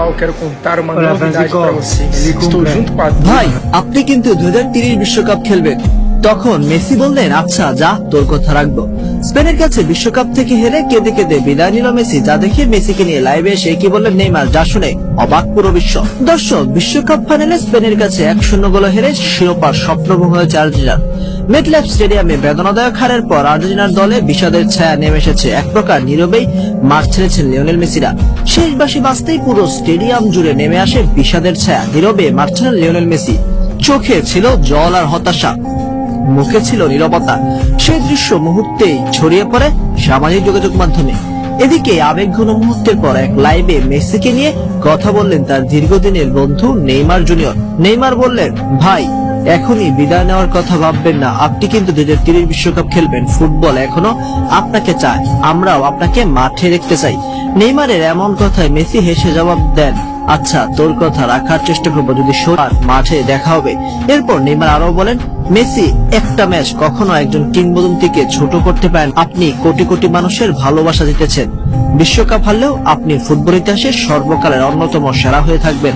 Eu quero contar uma novidade para vocês. Estou junto com a ভাই আপনি কিন্তু 2030 বিশ্বকাপ খেলবেন। তখন মেসি বললেন, আচ্ছা যা, তোর কথা রাখবো। স্পেনের কাছে বিশ্বকাপ থেকে হেরে কেঁদে কেঁদে বিদায় নিল মেসি, যা দেখে মেসিকে নিয়ে লাইভে এসে কি বললেন নেইমার, যা শুনে অবাক পুরো বিশ্ব। দর্শক, বিশ্বকাপ ফাইনালে স্পেনের কাছে 1-0 গোলে হেরে শিরোপার স্বপ্নভঙ্গ হয়েছে আর্জেন্টিনার। মেটলাইফ স্টেডিয়ামে বেদনাদায়ক হারের পর আর্জেন্টিনার দলে বিষাদের ছায়া নেমে এসেছে। এক প্রকার নীরবেই মাঠ ছেড়েছেন লিওনেল মেসিরা। শেষ বাঁশি বাজতেই পুরো স্টেডিয়াম জুড়ে নেমে আসে বিষাদের ছায়া। নীরবে মাঠ ছেড়েন লিওনেল মেসি। চোখে ছিল জল আর হতাশা, মুখে ছিল নীরবতা। সেই দৃশ্য মুহূর্তেই ছড়িয়ে পড়ে সামাজিক যোগাযোগ মাধ্যমে। এদিকে আবেগঘন মুহূর্তের পর এক লাইভে মেসিকে নিয়ে কথা বললেন তার দীর্ঘদিনের বন্ধু নেইমার জুনিয়র। নেইমার বললেন, ভাই এখনই বিদায় নেওয়ার কথা ভাববেন না, আপনি কিন্তু 2030 বিশ্বকাপ খেলবেন। ফুটবল এখনো আপনাকে চায়, আমরাও আপনাকে মাঠে দেখতে চাই। নেইমারের এমন কথায় মেসি হেসে জবাব দেন, আচ্ছা তোর কথা রাখার চেষ্টা করবো, যদি মাঠে দেখা হবে। এরপর নেইমার আরো বলেন, মেসি একটা ম্যাচ কখনো একজন কিংবদন্তিকে ছোট করতে পারেন। আপনি কোটি কোটি মানুষের ভালোবাসা জিতেছেন। বিশ্বকাপ হারলেও আপনি ফুটবল ইতিহাসের সর্বকালের অন্যতম সেরা হয়ে থাকবেন।